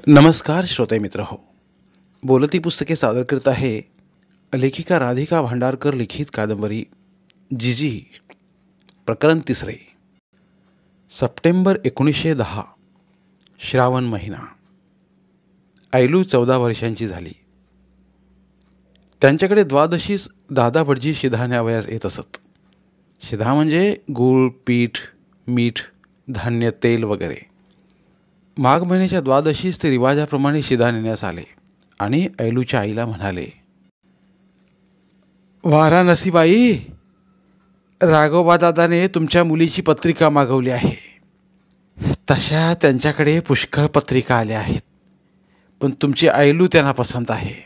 नमस्कार श्रोते मित्र हो. बोलती पुस्तके सादर करत आहे लेखिका राधिका भांडारकर लिखित कादंबरी जिजी, प्रकरण 3. सप्टेंबर 1910. श्रावण महिना. ऐलू 14 वर्षांची झाली. त्यांच्याकडे द्वादशीस दादा भटजी शिधा न्यावयास येत असत. शिधा म्हणजे गूळ, पीठ, मीठ, धान्य, तेल वगैरे. माघ महिन्याच्या द्वादशीस ते रिवाजाप्रमाणे शिधा नेण्यास आले आणि ऐलूच्या आईला म्हणाले, वाराणसीबाई, राघोबा दादाने तुमच्या मुलीची पत्रिका मागवली आहे. तशा त्यांच्याकडे पुष्कळ पत्रिका आल्या आहेत, पण तुमची ऐलू त्यांना पसंत आहे.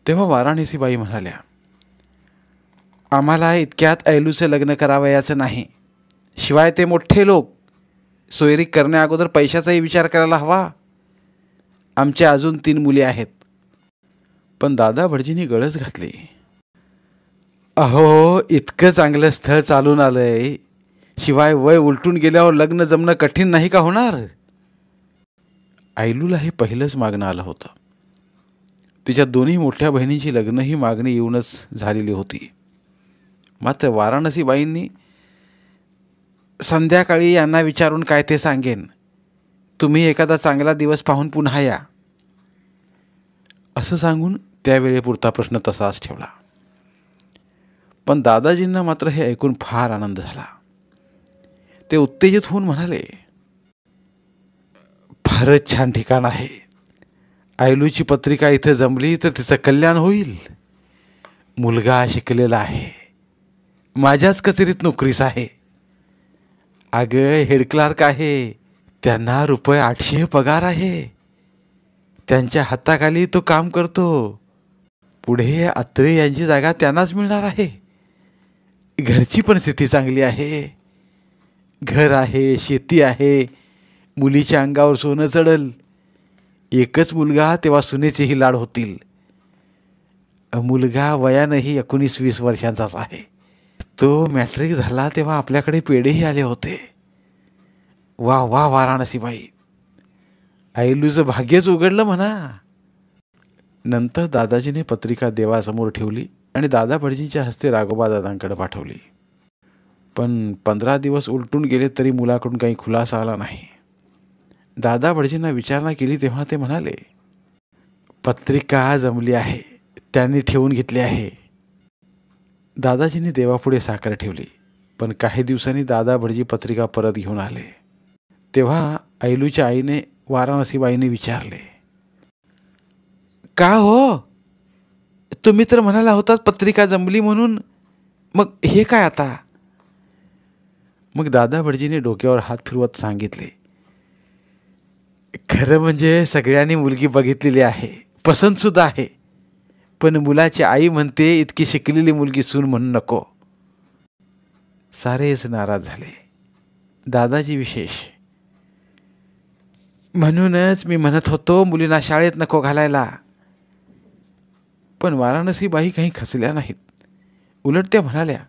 तेव्हा वाराणसीबाई म्हणाल्या, आम्हाला इतक्यात ऐलूचे लग्न करावयाचं नाही. शिवाय ते मोठे लोक, सोयरी करण्याअगोदर पैशाचाही विचार करायला हवा. आमच्या अजून 3 मुली आहेत. पण दादा भटजींनी गळच घातली. अहो, इतकं चांगलं स्थळ चालून आलंय, शिवाय वय उलटून गेल्यावर लग्न जमणं कठीण नाही का होणार. ऐलूला हे पहिलंच मागणं आलं होतं. तिच्या दोन्ही मोठ्या बहिणींची लग्न ही मागणी येऊनच झालेली होती. मात्र वाराणसीबाईंनी संध्याकाळी यांना विचारून काय ते सांगेन, तुम्ही एखादा चांगला दिवस पाहून पुन्हा या, असं सांगून त्यावेळेपुरता प्रश्न तसाच ठेवला. पण दादाजींना मात्र हे ऐकून फार आनंद झाला. ते उत्तेजित होऊन म्हणाले, फारच छान ठिकाण आहे. ऐलूची पत्रिका इथे जमली तर तिचं कल्याण होईल. मुलगा शिकलेला आहे, माझ्याच कचेरीत नोकरीस आहे. अगं, हेड क्लार्क आहे, त्यांना रुपये 800 पगार आहे. त्यांच्या हाताखाली तो काम करतो. पुढे अत्रे यांची जागा त्यांनाच मिळणार आहे. घरची पण स्थिती चांगली आहे. घर आहे, शेती आहे, मुलीच्या अंगावर सोनं चढल. एकच मुलगा, तेव्हा सुनेचेही लाड होतील. मुलगा वयानंही 19-20 वर्षांचाच आहे. तो मॅट्रिक झाला तेव्हा आपल्याकडे पेढेही आले होते. वा वा वाराणसीबाई, ऐलूचं भाग्यच उघडलं म्हणा. नंतर दादाजीने पत्रिका देवासमोर ठेवली आणि दादा भटजींच्या हस्ते राघोबा दादांकडे पाठवली. पण 15 दिवस उलटून गेले तरी मुलाकडून काही खुलासा आला नाही. दादा भटजींना विचारणा केली तेव्हा ते म्हणाले, पत्रिका जमली आहे, त्यांनी ठेवून घेतली आहे. दादाजींनी देवापुढे साखर ठेवली. पण काही दिवसांनी दादा भटजी पत्रिका परत घेऊन आले. तेव्हा ऐलूच्या आईने वाराणसीबाईने विचारले, का हो, तुम्ही तर म्हणाला होतात पत्रिका जमली म्हणून, मग हे काय आता. मग दादा भटजीने डोक्यावर हात फिरवत सांगितले, खरं म्हणजे सगळ्यांनी मुलगी बघितलेली आहे, पसंतसुद्धा आहे. पण मुलाची आई म्हणते इतकी शिकलेली मुलगी सून म्हणून नको. सारेच नाराज झाले, दादाजी विशेष. म्हणूनच मी म्हणत होतो मुलींना शाळेत नको घालायला. पण वाराणसीबाई काही खचल्या नाहीत. उलट त्या म्हणाल्या,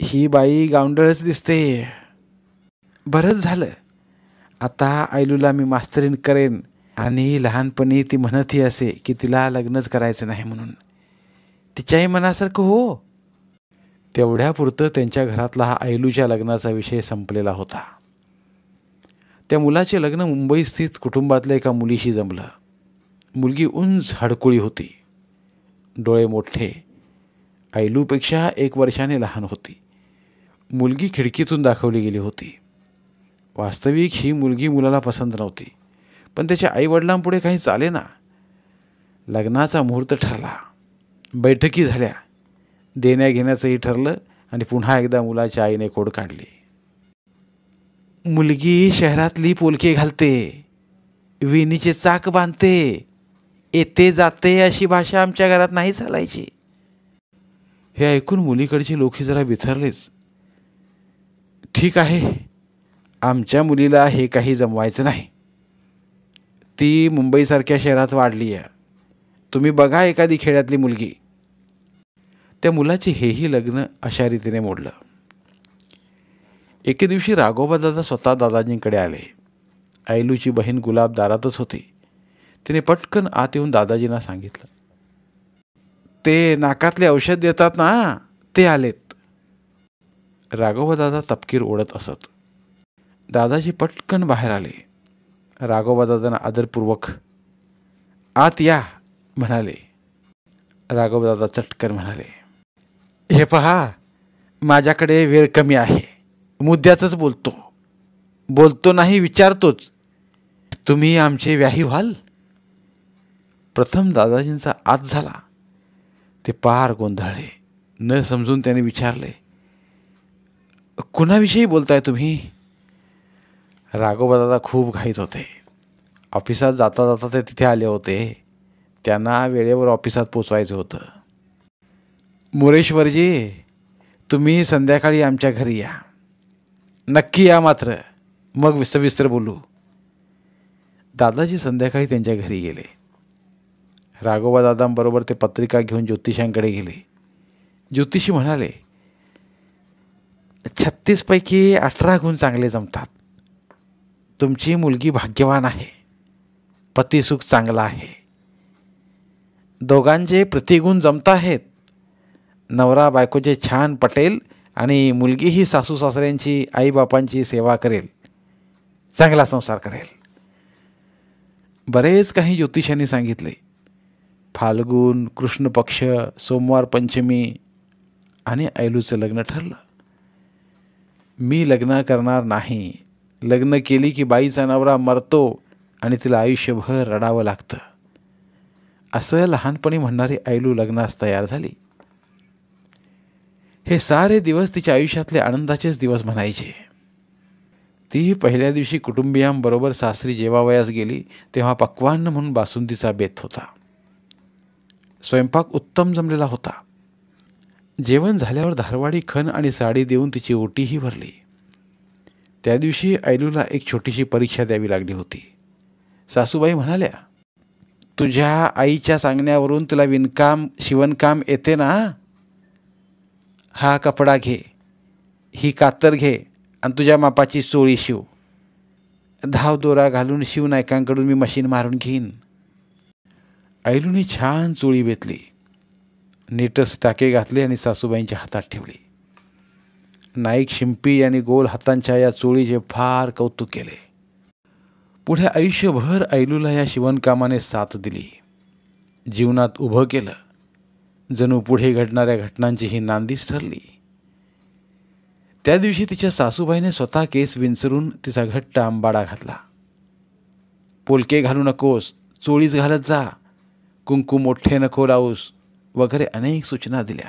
ही बाई गावंडळच दिसते. बरंच झालं, आता ऐलूला मी मास्तरीण करेन. आणि लहानपणी ती म्हणतही असे की तिला लग्नच करायचं नाही म्हणून. तिच्याही मनासारखं हो. तेवढ्यापुरतं त्यांच्या घरातला हा ऐलूच्या लग्नाचा विषय संपलेला होता. त्या मुलाचे लग्न मुंबई स्थित कुटुंबातल्या एका मुलीशी जमलं. मुलगी उंच हडकुळी होती, डोळे मोठे, ऐलूपेक्षा 1 वर्षाने लहान होती. मुलगी खिडकीतून दाखवली गेली होती. वास्तविक ही मुलगी मुलाला पसंत नव्हती, पण त्याच्या आईवडिलांपुढे काही चालेना. लग्नाचा मुहूर्त ठरला, बैठकी झाल्या, देण्या घेण्याचंही ठरलं आणि पुन्हा एकदा मुलाच्या आईने कोड काढली. मुलगी शहरातली पोलके घालते, विणीचे चाक बांधते, येते जाते अशी भाषा आमच्या घरात नाही चालायची. हे ऐकून मुलीकडचे लोकही जरा बिथरलेच. ठीक आहे, आमच्या मुलीला हे काही जमवायचं नाही. ती मुंबईसारख्या शहरात वाढली आहे. तुम्ही बघा एखादी खेड्यातली मुलगी. त्या मुलाचे हेही लग्न अशा रीतीने मोडलं. एके दिवशी राघोबा दादा स्वतः दादाजींकडे आले ऐलूची बहीण गुलाब दारातच होती. तिने पटकन आत येऊन दादाजींना सांगितलं, ते नाकातले औषध देतात ना, ते आलेत. राघोबा दादा तपकीर ओढत असत. दादाजी पटकन बाहेर आले. राघोबा दादांना आदरपूर्वक आत या म्हणाले. राघोबा दादा चटकन म्हणाले, हे पहा, माझ्याकडे वेळ कमी आहे. मुद्द्याचंच बोलतो नाही, विचारतोच. तुम्ही आमचे व्याही व्हाल? प्रथम दादाजींचा आत झाला. ते पार गोंधळले. न समजून त्याने विचारले, कुणाविषयी बोलताय तुम्ही? राघोबा दादा खूप घाईत होते. ऑफिसात जाता जाता ते तिथे आले होते. त्यांना वेळेवर ऑफिसात पोचवायचं होतं. मुरेश्वरजी, तुम्ही संध्याकाळी आमच्या घरी या. नक्की या मात्र, मग सविस्तर बोलू. दादाजी संध्याकाळी त्यांच्या घरी गेले. राघोबा दादांबरोबर ते पत्रिका घेऊन ज्योतिषांकडे गेले. ज्योतिषी म्हणाले, 36 पैकी 18 गुण चांगले जमतात. तुमची मुलगी भाग्यवान आहे. पतिसुख चांगला आहे. दोघांचे प्रतिगुण जमत आहेत. नवरा बायकोचे छान पटेल आणि मुलगीही सासू सासऱ्यांची आईबापांची सेवा करेल. चांगला संसार करेल. बरेच काही ज्योतिषांनी सांगितले. फाल्गुन, कृष्ण पक्ष, सोमवार पंचमी आणि ऐलूचं लग्न ठरलं. मी लग्न करणार नाही. लग्न केली की बाईचा नवरा मरतो आणि तिला आयुष्यभर रडावं लागतं, असं लहानपणी म्हणणारी ऐलू लग्नास तयार झाली. हे सारे दिवस तिच्या आयुष्यातले आनंदाचेच दिवस म्हणायचे. ती पहिल्या दिवशी कुटुंबियांबरोबर सासरी जेवावयास गेली तेव्हा पक्वान्न म्हणून बासुंदीचा बेत होता. स्वयंपाक उत्तम जमलेला होता. जेवण झाल्यावर धारवाडी खण आणि साडी देऊन तिची ओटीही भरली. त्या दिवशी ऐलूला एक छोटीशी परीक्षा द्यावी लागली होती. सासूबाई म्हणाल्या, तुझ्या आईच्या सांगण्यावरून तुला विणकाम शिवणकाम येते ना? हा कपडा घे, ही कातर घे आणि तुझ्या मापाची चोळी शिव. धाव दोरा घालून शिवनायकांकडून मी मशीन मारून घेईन. ऐलूने छान चोळी बेतली. नीटच टाके घातले आणि सासूबाईंच्या हातात ठेवली. नाईक शिंपी यांनी गोल हातांच्या या चोळीचे फार कौतुक केले. पुढे आयुष्यभर ऐलूला या शिवणकामाने साथ दिली. जीवनात उभं केलं. जणू पुढे घडणाऱ्या घटनांची ही नांदीच ठरली. त्या दिवशी तिच्या सासूबाईने स्वतः केस विंचरून तिचा घट्ट आंबाडा घातला. पोलके घालू नकोस, चोळीच घालत जा, कुंकू मोठे नको लावूस वगैरे अनेक सूचना दिल्या.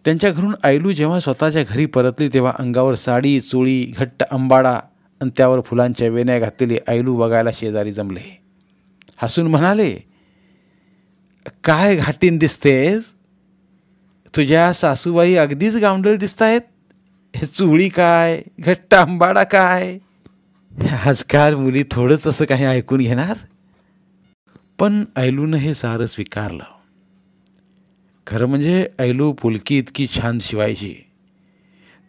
त्यांच्या घरून ऐलू जेव्हा स्वतःच्या घरी परतली तेव्हा अंगावर साडी, चोळी, घट्ट आंबाडा आणि त्यावर फुलांच्या वेण्या घातलेली ऐलू बघायला शेजारी जमले. हसून म्हणाले, काय घाटीन दिसतेस? तुझ्या सासूबाई अगदीच गावंढळ दिसतायत. हे चोळी काय, घट्ट आंबाडा काय? आजकाल मुली थोडंच असं काही ऐकून घेणार. पण ऐलूनं हे सारं स्वीकारलं. खरं म्हणजे ऐलू पुलकी इतकी छान शिवायची.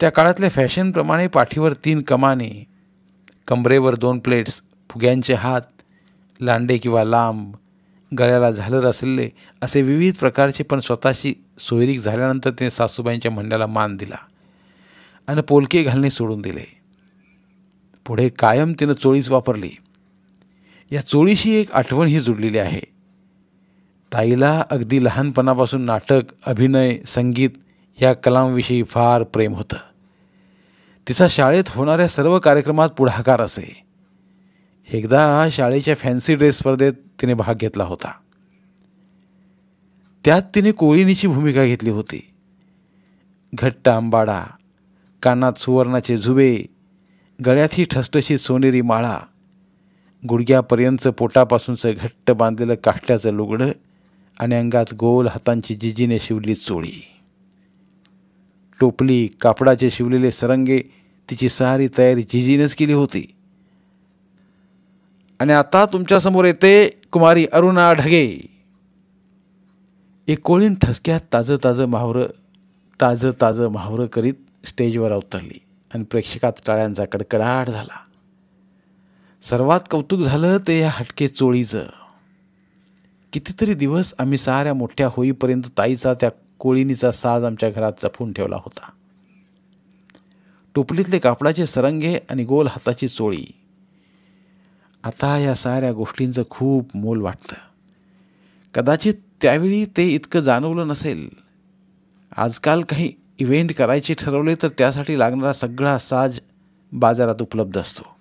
त्या काळातल्या फॅशनप्रमाणे पाठीवर 3 कमाने, कमरेवर 2 प्लेट्स, फुग्यांचे हात, लांडे किंवा लांब, गळ्याला झालर असलेले असे विविध प्रकारचे. पण स्वतःशी सोयरीक झाल्यानंतर तिने सासूबाईंच्या म्हणण्याला मान दिला आणि पोलके घालणे सोडून दिले. पुढे कायम तिनं चोळीच वापरली. या चोळीशी एक आठवणही जुडलेली आहे. ताईला अगदी लहानपणापासून नाटक, अभिनय, संगीत या कलांविषयी फार प्रेम होतं. तिचा शाळेत होणाऱ्या सर्व कार्यक्रमात पुढाकार असे. एकदा शाळेच्या फॅन्सी ड्रेस स्पर्धेत तिने भाग घेतला होता. त्यात तिने कोळिनीची भूमिका घेतली होती. घट्ट आंबाडा, कानात सुवर्णाचे झुबे, गळ्यातही ठसठशीत सोनेरी माळा, गुडघ्यापर्यंतचं पोटापासूनचं घट्ट बांधलेलं काष्ट्याचं लुगडं आणि अंगात गोल हातांची जिजीने शिवली चोळी. टोपली, कापडाचे शिवलेले सरंगे, तिची सारी तयारी जिजीनेच केली होती. आणि आता तुमच्यासमोर येते कुमारी अरुणा ढगे. एक कोळीन ठसक्यात ताजं ताजं मावरं करीत स्टेजवर अवतरली आणि प्रेक्षकात टाळ्यांचा कडकडाट झाला. सर्वात कौतुक झालं ते या हटके चोळीचं. कितीतरी दिवस आम्ही साऱ्या मोठ्या होईपर्यंत ताईचा त्या कोळीनीचा साज आमच्या घरात जपून ठेवला होता. टोपलीतले कापडाचे सरंगे आणि गोल हाताची चोळी. आता या साऱ्या गोष्टींचं खूप मोल वाटतं. कदाचित त्यावेळी ते इतकं जाणवलं नसेल. आजकाल काही इव्हेंट करायचे ठरवले तर त्यासाठी लागणारा सगळा साज बाजारात उपलब्ध असतो.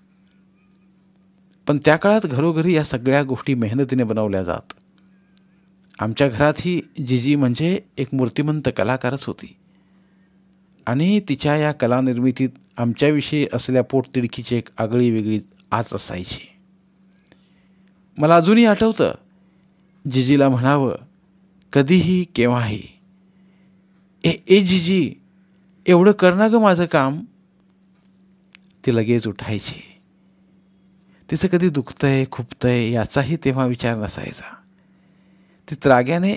पण त्या काळात घरोघरी या सगळ्या गोष्टी मेहनतीने बनवल्या जात. आमच्या घरातही जिजी म्हणजे एक मूर्तिमंत कलाकारच होती आणि तिच्या या कलानिर्मितीत आमच्याविषयी असलेल्या पोटतिडकीची एक आगळी वेगळी आच असायची. मला अजूनही आठवतं, जिजीला म्हणावं कधीही केव्हाही, ए ए जिजी, एवढं कर ना गं माझं काम. ती लगेच उठायची. तिचं कधी दुखतंय खुपतंय याचाही तेव्हा विचार नसायचा. ती त्राग्याने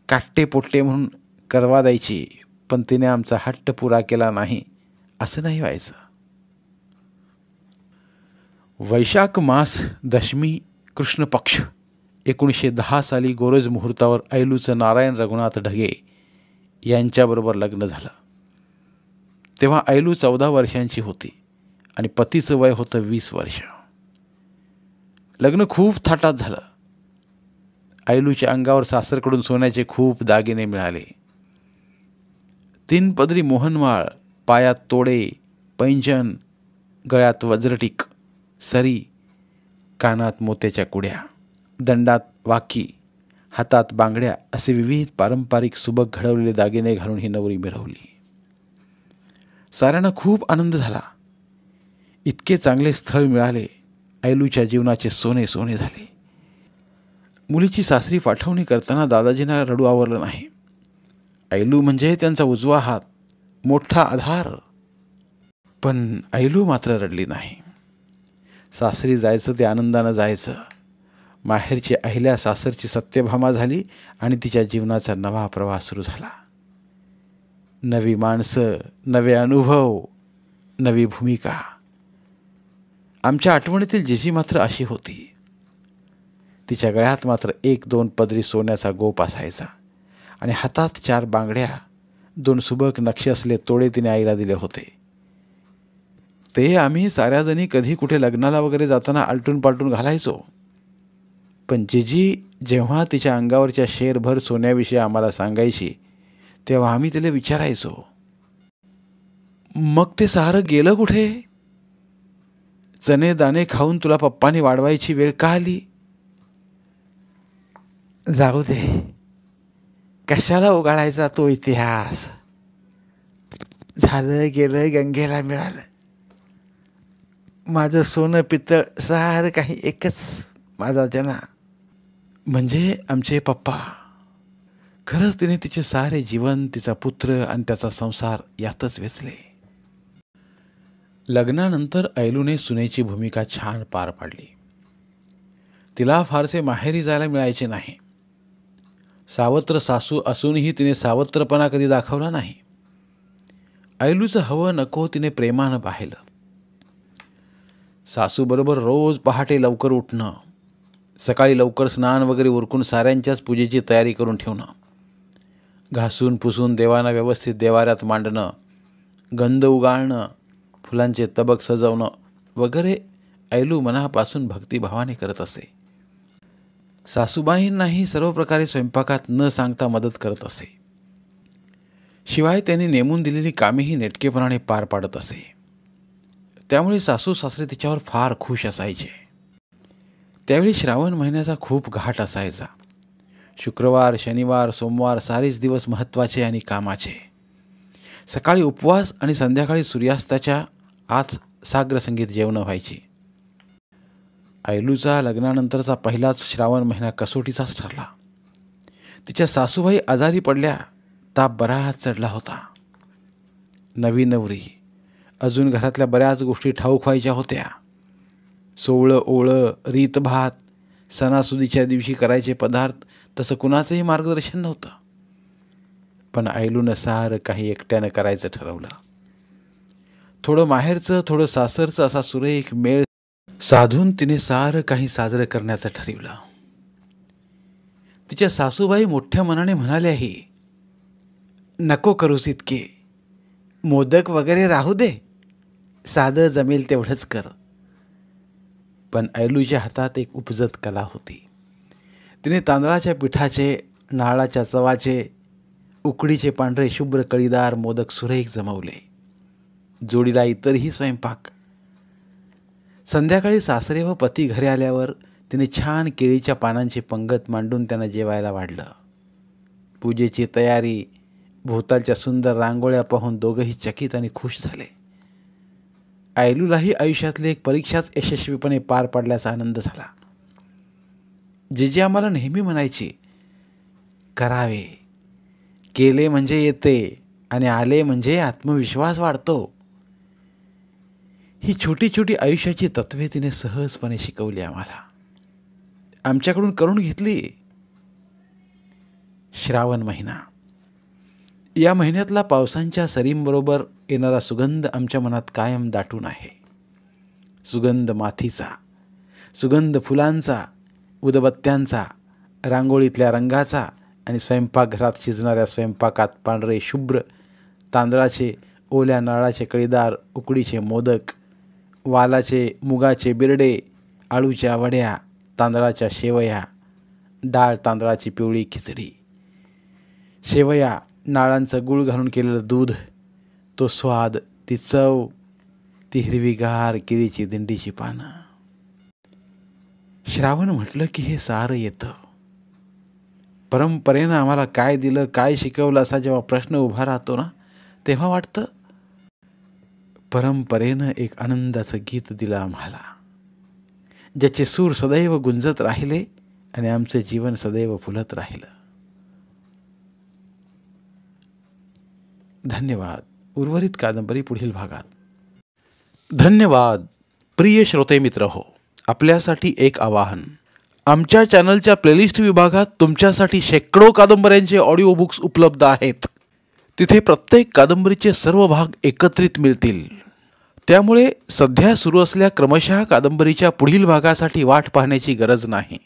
काट्टे पोट्टे म्हणून करवा द्यायची, पण तिने आमचा हट्ट पुरा केला नाही असं नाही व्हायचं. वैशाख मास दशमी कृष्ण पक्ष 1910 साली गोरज मुहूर्तावर ऐलूचं नारायण रघुनाथ ढगे यांच्याबरोबर लग्न झालं. तेव्हा ऐलू 14 वर्षांची होती आणि पतीचं वय होतं 20 वर्ष. लग्न खूप थाटात झालं. ऐलूच्या अंगावर सासरकडून सोन्याचे खूप दागिने मिळाले. 3 पदरी मोहनमाळ, पायात तोडे, पैंजण, गळ्यात वज्रटीक, सरी, कानात मोत्याच्या कुड्या, दंडात वाकी, हातात बांगड्या असे विविध पारंपरिक सुबक घडवलेले दागिने घालून ही नवरी मिरवली. साऱ्यांना खूप आनंद झाला. इतके चांगले स्थळ मिळाले. ऐलूच्या जीवनाचे सोने सोने झाले. मुलीची सासरी पाठवणी करताना दादाजींना रडू आवरलं नाही. ऐलू म्हणजे त्यांचा उजवा हात, मोठा आधार. पण ऐलू मात्र रडली नाही. सासरी जायचं ते आनंदानं जायचं. माहेरची अहिल्या सासरची सत्यभामा झाली आणि तिच्या जीवनाचा नवा प्रवास सुरू झाला. नवी माणसं, नवे अनुभव, नवी भूमिका. आमच्या आठवणीतील जिजी मात्र अशी होती. तिच्या गळ्यात मात्र 1-2 पदरी सोन्याचा गोप असायचा आणि हातात 4 बांगड्या, 2 सुबक नक्षी असले तोडे तिने आईला दिले होते. ते आम्ही साऱ्याजणी कधी कुठे लग्नाला वगैरे जाताना आलटून पालटून घालायचो. पण जिजी जेव्हा तिच्या अंगावरच्या शेरभर सोन्याविषयी आम्हाला सांगायची तेव्हा आम्ही तिला विचारायचो, मग ते सारं गेलं कुठे? चणे दाणे खाऊन तुला पप्पानी वाढवायची वेळ का आली? जाऊ दे, कशाला उगाळायचा तो इतिहास. झालं गेलं, गंगेला मिळालं. माझं सोनं पितळ सारं काही एकच, माझा जना म्हणजे आमचे पप्पा. खरंच तिने तिचे सारे जीवन, तिचा पुत्र आणि त्याचा संसार यातच वेचले. लग्नानंतर ऐलूने सुनेची भूमिका छान पार पाडली. तिला फारसे माहेरी जायला मिळायचे नाही. सावत्र सासू असूनही तिने सावत्रपणा कधी दाखवला नाही. ऐलूचं हवं नको तिने प्रेमानं पाहिलं. सासूबरोबर रोज पहाटे लवकर उठणं, सकाळी लवकर स्नान वगैरे उरकून साऱ्यांच्याच पूजेची तयारी करून ठेवणं, घासून पुसून देवांना व्यवस्थित देवाऱ्यात मांडणं, गंध उगाळणं, फुलांचे तबक सजवणं वगैरे ऐलू मनापासून भक्तिभावाने करत असे. सासूबाईंनाही सर्व प्रकारे स्वयंपाकात न सांगता मदत करत असे. शिवाय त्यांनी नेमून दिलेली कामेही नेटकेपणाने पार पाडत असे. त्यामुळे सासू सासरे तिच्यावर फार खुश असायचे. त्यावेळी श्रावण महिन्याचा खूप घाट असायचा. शुक्रवार, शनिवार, सोमवार सारेच दिवस महत्त्वाचे आणि कामाचे. सकाळी उपवास आणि संध्याकाळी सूर्यास्ताच्या आत साग्रसंगीत जेवणं व्हायची. ऐलूचा लग्नानंतरचा पहिलाच श्रावण महिना कसोटीचाच ठरला. तिच्या सासूबाई आजारी पडल्या. ताप बराच चढला होता. नवी नवरी, अजून घरातल्या बऱ्याच गोष्टी ठाऊक व्हायच्या होत्या. सोवळं ओवळं, रीतभात, सणासुदीच्या दिवशी करायचे पदार्थ तसं कुणाचंही मार्गदर्शन नव्हतं. पण ऐलूनं सारं काही एकट्यानं करायचं ठरवलं. थोडं माहेरचं थोडं सासरचं असा सुरेख मेळ साधून तिने सारं काही साजरं करण्याचं ठरवलं. तिच्या सासूबाई मोठ्या मनाने म्हणाल्याही, नको करूस इतके, मोदक वगैरे राहू दे, साधं जमेल तेवढंच कर. पण ऐलूच्या हातात एक उपजत कला होती. तिने तांदळाच्या पिठाचे, नारळाच्या चवाचे, उकडीचे पांढरे शुभ्र कळीदार मोदक सुरेख जमवले. जोडीला इतरही स्वयंपाक. संध्याकाळी सासरे व पती घरी आल्यावर तिने छान केळीच्या पानांची पंगत मांडून त्यांना जेवायला वाढलं. पूजेची तयारी, भोवतालच्या सुंदर रांगोळ्या पाहून दोघंही चकित आणि खुश झाले. ऐलूलाही आयुष्यातली एक परीक्षाच यशस्वीपणे पार पाडल्याचा आनंद झाला. जे आम्हाला नेहमी म्हणायचे, करावे, केले म्हणजे येते आणि आले म्हणजे आत्मविश्वास वाढतो. ही छोटी छोटी आयुष्याची तत्त्वे तिने सहजपणे शिकवली आम्हाला, आमच्याकडून करून घेतली. श्रावण महिना. या महिन्यातला पावसांच्या सरींबरोबर येणारा सुगंध आमच्या मनात कायम दाटून आहे. सुगंध मातीचा, सुगंध फुलांचा, उदबत्त्यांचा, रांगोळीतल्या रंगाचा आणि स्वयंपाकघरात शिजणाऱ्या स्वयंपाकात पांढरे शुभ्र तांदळाचे, ओल्या नारळाचे कळीदार उकडीचे मोदक, वालाचे मुगाचे बिरडे, आळूच्या वड्या, तांदळाच्या शेवया, डाळ तांदळाची पिवळी खिचडी, शेवया, नारळांचं गूळ घालून केलेलं दूध, तो स्वाद, ती चव, ती हिरवीगार केळीची दिंडीची पानं. श्रावण म्हटलं की हे सारं येतं. परंपरेनं आम्हाला काय दिलं, काय शिकवलं असा जेव्हा प्रश्न उभा राहतो ना, तेव्हा वाटतं परंपरेनं एक आनंदाचं गीत दिलं आम्हाला, ज्याचे सूर सदैव गुंजत राहिले आणि आमचे जीवन सदैव फुलत राहिलं. धन्यवाद. उर्वरित कादंबरी पुढील भागात. धन्यवाद. प्रिय श्रोते मित्र हो, आपल्यासाठी एक आवाहन. आमच्या चॅनलच्या प्लेलिस्ट विभागात तुमच्यासाठी शेकडो कादंबऱ्यांचे ऑडिओ बुक्स उपलब्ध आहेत. तिथे प्रत्येक कादंबरीचे सर्व भाग एकत्रित मिळतील. त्यामुळे सध्या सुरू असलेल्या क्रमशः कादंबरीच्या पुढील भागासाठी वाट पाहण्याची गरज नाही.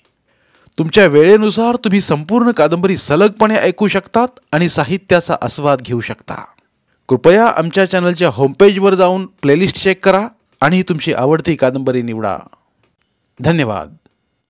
तुमच्या वेळेनुसार तुम्ही संपूर्ण कादंबरी सलगपणे ऐकू शकतात आणि साहित्याचा आस्वाद घेऊ शकता. कृपया आमच्या चॅनलच्या होमपेजवर जाऊन प्लेलिस्ट चेक करा आणि तुमची आवडती कादंबरी निवडा. धन्यवाद.